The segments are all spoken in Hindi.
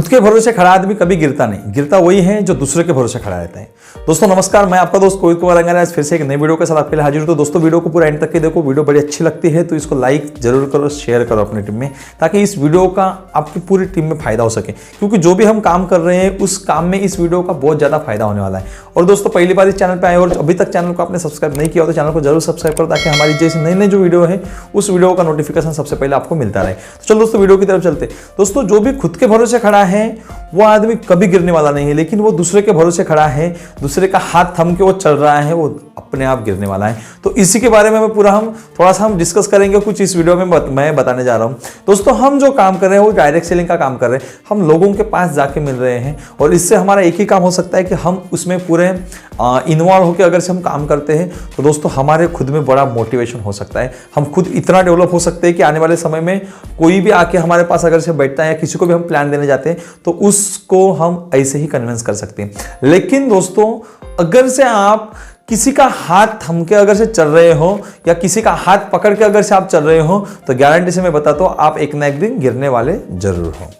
खुद के भरोसे खड़ा आदमी कभी गिरता नहीं, गिरता वही है जो दूसरे के भरोसे खड़ा रहता है। दोस्तों नमस्कार, मैं आपका दोस्त कोविद कुमार रंगारिया आज फिर से एक नई वीडियो के साथ आपके लिए हाजिर हूं। तो दोस्तों वीडियो को पूरा एंड तक के देखो, वीडियो बड़ी अच्छी लगती है तो इसको लाइक जरूर करो, शेयर करो अपनी टीम में, ताकि इस वीडियो का आपकी पूरी टीम में फायदा हो सके। क्योंकि जो भी हम काम कर रहे हैं उस काम में इस वीडियो का बहुत ज्यादा फायदा होने वाला है। और दोस्तों पहली बार इस चैनल पर आए और अभी तक चैनल को आपने सब्सक्राइब नहीं किया हो तो चैनल को जरूर सब्सक्राइब करो, ताकि हमारी जैसे नई नई जो वीडियो है उस वीडियो का नोटिफिकेशन सबसे पहले आपको मिलता रहे। तो चलो दोस्तों वीडियो की तरफ चलते। दोस्तों जो भी खुद के भरोसे खड़ा है वो आदमी कभी गिरने वाला नहीं है, लेकिन वो दूसरे के भरोसे खड़ा है, दूसरे का हाथ थम के वो चल रहा है, वो अपने आप गिरने वाला है। तो इसी के बारे में हम थोड़ा सा डिस्कस करेंगे कुछ इस वीडियो में मैं बताने जा रहा हूं। दोस्तों हम जो काम कर रहे हैं वो डायरेक्ट सेलिंग का काम कर रहे हैं, हम लोगों के पास जाके मिल रहे हैं और इससे हमारा एक ही काम हो सकता है कि हम उसमें पूरे इन्वॉल्व होकर अगर से हम काम करते हैं तो दोस्तों हमारे खुद में बड़ा मोटिवेशन हो सकता है। हम खुद इतना डेवलप हो सकते हैं कि आने वाले समय में कोई भी आके हमारे पास अगर से बैठता है या किसी को भी हम प्लान देने जाते हैं तो उसको हम ऐसे ही कन्विंस कर सकते हैं। लेकिन दोस्तों अगर से आप किसी का हाथ थम के अगर से चल रहे हो या किसी का हाथ पकड़ के अगर से आप चल रहे हो तो गारंटी से मैं बताता हूं आप एक ना एक दिन गिरने वाले जरूर हो।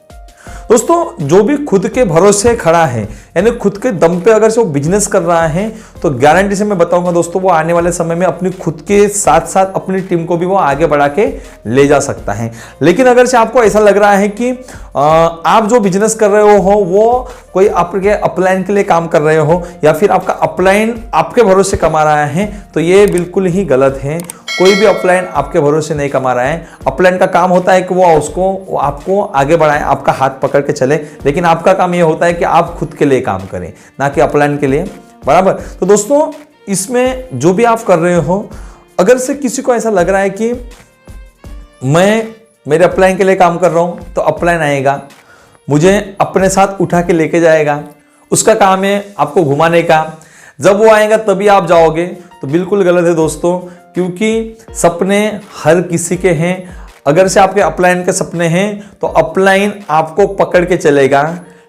दोस्तों जो भी खुद के भरोसे खड़ा है यानी खुद के दम पे अगर से वो बिजनेस कर रहा है तो गारंटी से मैं बताऊंगा दोस्तों वो आने वाले समय में अपनी खुद के साथ साथ अपनी टीम को भी वो आगे बढ़ा के ले जा सकता है। लेकिन अगर से आपको ऐसा लग रहा है कि आप जो बिजनेस कर रहे हो वो कोई आपके अपलाइन के लिए काम कर रहे हो या फिर आपका अपलाइन आपके भरोसे कमा रहा है तो ये बिल्कुल ही गलत है। कोई भी अपलाइन आपके भरोसे नहीं कमा रहा है। अपलाइन का काम होता है कि वो आपको आगे बढ़ाए, आपका हाथ पकड़ के चले, लेकिन आपका काम ये होता है कि आप खुद के लिए काम करें, ना कि अपलाइन के लिए, बराबर। तो दोस्तों इसमें जो भी आप कर रहे हो अगर से किसी को ऐसा लग रहा है कि मैं मेरे अपलाइन के लिए काम कर रहा हूं तो अपलाइन आएगा मुझे अपने साथ उठा के लेके जाएगा, उसका काम है आपको घुमाने का, जब वो आएगा तभी आप जाओगे, तो बिल्कुल गलत है दोस्तों। क्योंकि सपने हर किसी के हैं। अगर से आपके अपलाइन के सपने हैं तो अपलाइन आपको पकड़ के चलेगा,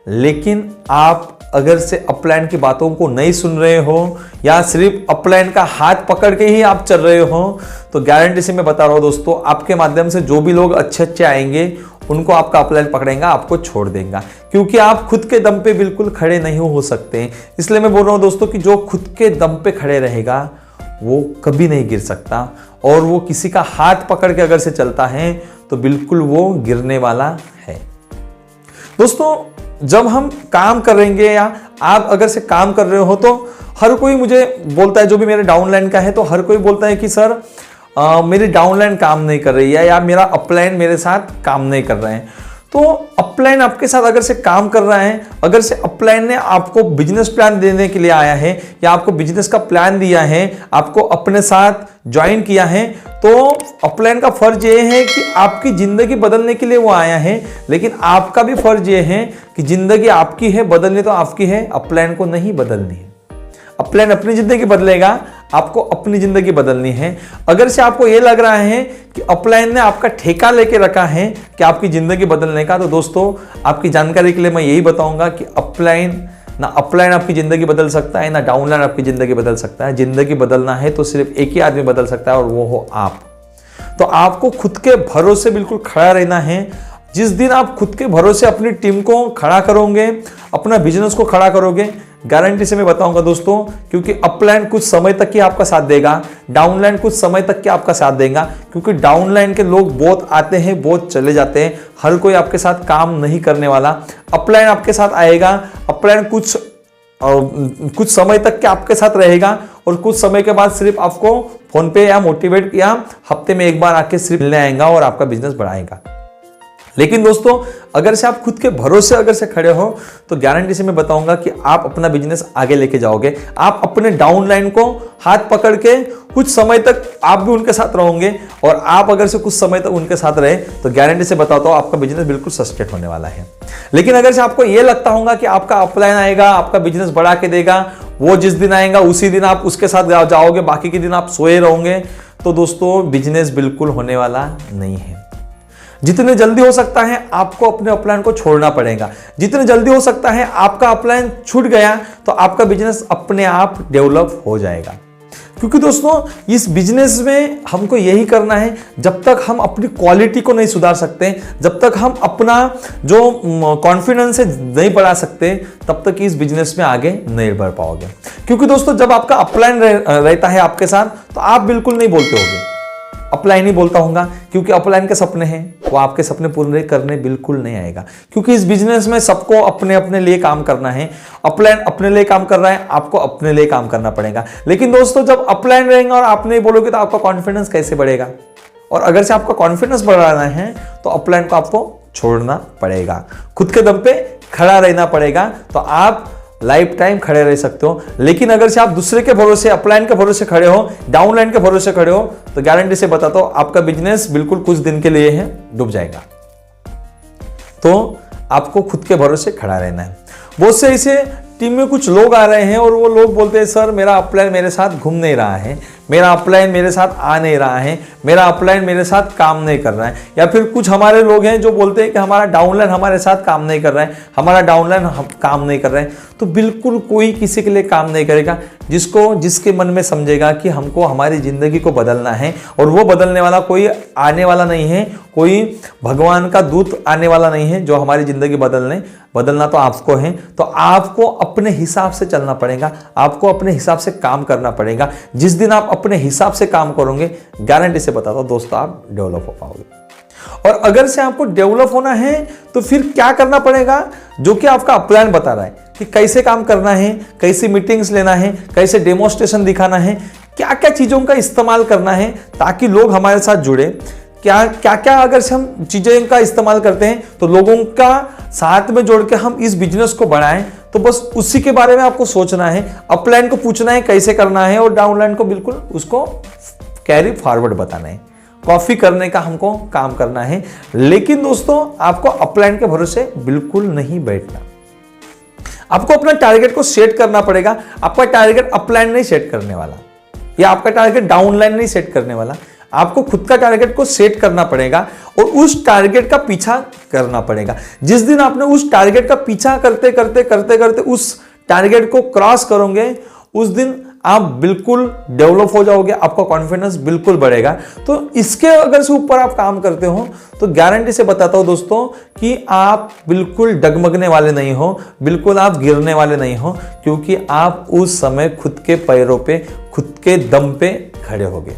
लेकिन आप अगर से अपलाइन की बातों को नहीं सुन रहे हो या सिर्फ अपलाइन का हाथ पकड़ के ही आप चल रहे हो तो गारंटी से मैं बता रहा हूं दोस्तों आपके माध्यम से जो भी लोग अच्छे आएंगे उनको आपका अपलाइन पकड़ेगा, आपको छोड़ देगा, क्योंकि आप खुद के दम पे बिल्कुल खड़े नहीं हो सकते। इसलिए मैं बोल रहा हूं दोस्तों कि जो खुद के दम पे खड़े रहेगा वो कभी नहीं गिर सकता, और वो किसी का हाथ पकड़ के अगर से चलता है तो बिल्कुल वो गिरने वाला है। दोस्तों जब हम काम करेंगे या आप अगर से काम कर रहे हो तो हर कोई मुझे बोलता है, जो भी मेरे डाउनलाइन का है तो हर कोई बोलता है कि सर मेरी डाउनलाइन काम नहीं कर रही है या मेरा अपलाइन मेरे साथ काम नहीं कर रहे हैं। तो अपलाइन आपके साथ अगर से काम कर रहा है, अगर से अपलाइन ने आपको बिजनेस प्लान देने के लिए आया है या आपको बिजनेस का प्लान दिया है, आपको अपने साथ ज्वाइन किया है, तो अपलाइन का फर्ज ये है कि आपकी जिंदगी बदलने के लिए वो आया है। लेकिन आपका भी फर्ज ये है कि जिंदगी आपकी है, बदलनी तो आपकी है, अपलाइन को नहीं बदलनी है। अपलाइन अपनी जिंदगी बदलेगा, आपको अपनी जिंदगी बदलनी है। अगर से आपको यह लग रहा है कि अपलाइन ने आपका ठेका लेके रखा है कि आपकी जिंदगी बदलने का, तो दोस्तों आपकी जानकारी के लिए मैं यही बताऊंगा कि अपलाइन आपकी जिंदगी बदल सकता है, ना डाउनलाइन आपकी जिंदगी बदल सकता है। जिंदगी बदलना है तो सिर्फ एक ही आदमी बदल सकता है और वो हो आप। तो आपको खुद के भरोसे बिल्कुल खड़ा रहना है। जिस दिन आप खुद के भरोसे अपनी टीम को खड़ा करोगे, अपना बिजनेस को खड़ा करोगे, गारंटी से मैं बताऊंगा दोस्तों, क्योंकि अपलाइन कुछ समय तक ही आपका साथ देगा, डाउनलाइन कुछ समय तक ही आपका साथ देगा। क्योंकि डाउनलाइन के लोग बहुत आते हैं, बहुत चले जाते हैं, हर कोई आपके साथ काम नहीं करने वाला। अपलाइन आपके साथ आएगा, अपलाइन कुछ समय तक के आपके साथ रहेगा और कुछ समय के बाद सिर्फ आपको फोन पे या मोटिवेट या हफ्ते में एक बार आके सिर्फ मिलने आएगा और आपका बिजनेस बढ़ाएगा। लेकिन दोस्तों अगर से आप खुद के भरोसे अगर से खड़े हो तो गारंटी से मैं बताऊंगा कि आप अपना बिजनेस आगे लेके जाओगे। आप अपने डाउनलाइन को हाथ पकड़ के कुछ समय तक आप भी उनके साथ रहोगे, और आप अगर से कुछ समय तक उनके साथ रहे तो गारंटी से बताता हूं आपका बिजनेस बिल्कुल सस्टेन होने वाला है। लेकिन अगर से आपको यह लगता होगा कि आपका अपलाइन आएगा, आपका बिजनेस बढ़ा के देगा, वो जिस दिन आएगा उसी दिन आप उसके साथ जाओगे, बाकी के दिन आप सोए रहोगे, तो दोस्तों बिजनेस बिल्कुल होने वाला नहीं है। जितने जल्दी हो सकता है आपको अपने अपलाइन को छोड़ना पड़ेगा। जितने जल्दी हो सकता है आपका अपलाइन छूट गया तो आपका बिजनेस अपने आप डेवलप हो जाएगा। क्योंकि दोस्तों इस बिजनेस में हमको यही करना है, जब तक हम अपनी क्वालिटी को नहीं सुधार सकते, जब तक हम अपना जो कॉन्फिडेंस है नहीं बढ़ा सकते, तब तक इस बिजनेस में आगे नहीं बढ़ पाओगे। क्योंकि दोस्तों जब आपका अपलाइन रहता है आपके साथ, तो आप बिल्कुल नहीं बोलते होगे, अपलाइन ही बोलता होगा, क्योंकि अपलाइन के सपने हैं, वो आपके सपने पूरे करने बिल्कुल नहीं आएगा। क्योंकि इस बिजनेस में सबको अपने अपने लिए काम करना है। अपलाइन अपने लिए काम कर रहा है, आपको अपने लिए काम करना पड़ेगा। लेकिन दोस्तों जब अपलाइन रहेंगे और आप नहीं बोलोगे, तो आपका कॉन्फिडेंस कैसे बढ़ेगा? और अगर से आपका कॉन्फिडेंस बढ़ाना है, तो अपलाइन को आपको छोड़ना पड़ेगा, खुद के दम पे खड़ा रहना पड़ेगा, तो आप लाइफ टाइम खड़े रह सकते हो। लेकिन अगर से आप दूसरे के भरोसे, अपलाइन के भरोसे खड़े हो, डाउनलाइन के भरोसे खड़े हो, तो गारंटी से बताता हूं आपका बिजनेस बिल्कुल कुछ दिन के लिए है डूब जाएगा। तो आपको खुद के भरोसे खड़ा रहना है। बहुत से ऐसे टीम में कुछ लोग आ रहे हैं और वो लोग बोलते हैं सर मेरा अपलाइन मेरे साथ घूम नहीं रहा है, मेरा अपलाइन मेरे साथ आ नहीं रहा है, मेरा अपलाइन मेरे साथ काम नहीं कर रहा है। या फिर कुछ हमारे लोग हैं जो बोलते हैं कि हमारा डाउनलाइन हमारे साथ काम नहीं कर रहा है, हमारा डाउनलाइन काम नहीं कर रहा है। तो बिल्कुल कोई किसी के लिए काम नहीं करेगा। जिसके मन में समझेगा कि हमको हमारी जिंदगी को बदलना है, और वो बदलने वाला कोई आने वाला नहीं है, कोई भगवान का दूत आने वाला नहीं है जो हमारी जिंदगी बदलना तो आपको है। तो आपको अपने हिसाब से चलना पड़ेगा, आपको अपने हिसाब से काम करना पड़ेगा। जिस दिन आप अपने हिसाब से काम करोगे, गारंटी से बताता हूं दोस्तों आप डेवलप हो पाओगे। और अगर से आपको डेवलप होना है, तो फिर क्या करना पड़ेगा, जो कि आपका अपलाइन बता रहा है कि कैसे काम करना है, कैसे मीटिंग्स लेना है, कैसे डेमोन्स्ट्रेशन दिखाना है, क्या क्या चीजों का इस्तेमाल करना है ताकि लोग हमारे साथ जुड़े। क्या अगर से हम चीजें का इस्तेमाल करते हैं, तो लोगों का साथ में जोड़ के हम इस बिजनेस को बढ़ाएं। तो बस उसी के बारे में आपको सोचना है, अपलाइन को पूछना है कैसे करना है, और डाउनलाइन को बिल्कुल उसको कैरी फॉरवर्ड बताना है, कॉपी करने का हमको काम करना है। लेकिन दोस्तों आपको अपलाइन के भरोसे बिल्कुल नहीं बैठना, आपको अपना टारगेट को सेट करना पड़ेगा। आपका टारगेट अपलाइन नहीं सेट करने वाला, या आपका टारगेट डाउनलाइन नहीं सेट करने वाला, आपको खुद का टारगेट को सेट करना पड़ेगा और उस टारगेट का पीछा करना पड़ेगा। जिस दिन आपने उस टारगेट का पीछा करते करते उस टारगेट को क्रॉस करोगे, उस दिन आप बिल्कुल डेवलप हो जाओगे, आपका कॉन्फिडेंस बिल्कुल बढ़ेगा। तो इसके अगर से ऊपर आप काम करते हो, तो गारंटी से बताता हूं दोस्तों कि आप बिल्कुल डगमगने वाले नहीं हो, बिल्कुल आप गिरने वाले नहीं हो, क्योंकि आप उस समय खुद के पैरों पे, खुद के दम पे खड़े होगे।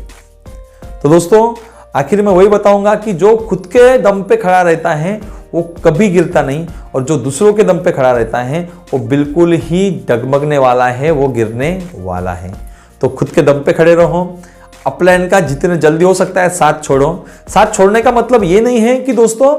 तो दोस्तों आखिर में वही बताऊंगा कि जो खुद के दम पे खड़ा रहता है वो कभी गिरता नहीं, और जो दूसरों के दम पे खड़ा रहता है वो बिल्कुल ही डगमगने वाला है, वो गिरने वाला है। तो खुद के दम पे खड़े रहो, अपलाइन का जितने जल्दी हो सकता है साथ छोड़ो। साथ छोड़ने का मतलब ये नहीं है कि दोस्तों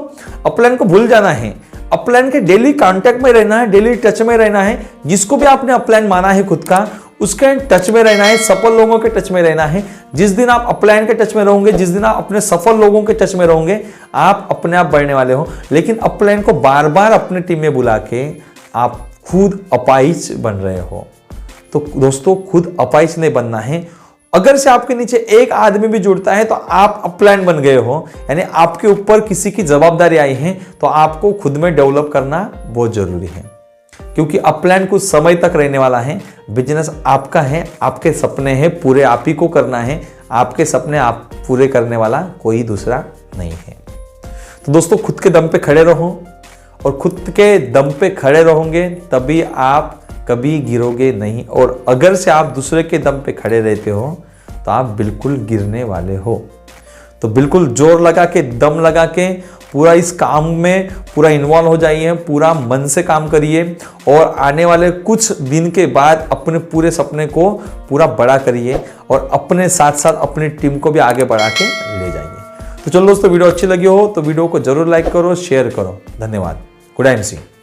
अपलाइन को भूल जाना है, अपलाइन के डेली कांटेक्ट में रहना है, डेली टच में रहना है। जिसको भी आपने अपलाइन माना है खुद का, उसके टच में रहना है, सफल लोगों के टच में रहना है। जिस दिन आप अपलाइन के टच में रहोगे, जिस दिन आप अपने सफल लोगों के टच में रहोगे, आप अपने आप बढ़ने वाले हो। लेकिन अपलाइन को बार बार अपने टीम में बुला के आप खुद अपाहिज बन रहे हो। तो दोस्तों खुद अपाहिज नहीं बनना है। अगर से आपके नीचे एक आदमी भी जुड़ता है, तो आप अपलाइन बन गए हो, यानी आपके ऊपर किसी की जवाबदारी आई है। तो आपको खुद में डेवलप करना बहुत जरूरी है, क्योंकि अपलाइन कुछ समय तक रहने वाला है। बिजनेस आपका है, आपके सपने हैं, पूरे आप ही को करना है। आपके सपने आप पूरे करने वाला कोई दूसरा नहीं है। तो दोस्तों खुद के दम पे खड़े रहो, और खुद के दम पे खड़े रहोगे तभी आप कभी गिरोगे नहीं। और अगर से आप दूसरे के दम पे खड़े रहते हो, तो आप बिल्कुल गिरने वाले हो। तो बिल्कुल जोर लगा के, दम लगा के पूरा इस काम में पूरा इन्वॉल्व हो जाइए, पूरा मन से काम करिए, और आने वाले कुछ दिन के बाद अपने पूरे सपने को पूरा बड़ा करिए, और अपने साथ साथ अपनी टीम को भी आगे बढ़ा के ले जाइए। तो चलो दोस्तों, वीडियो अच्छी लगी हो तो वीडियो को जरूर लाइक करो, शेयर करो। धन्यवाद। गुड नाइट सी।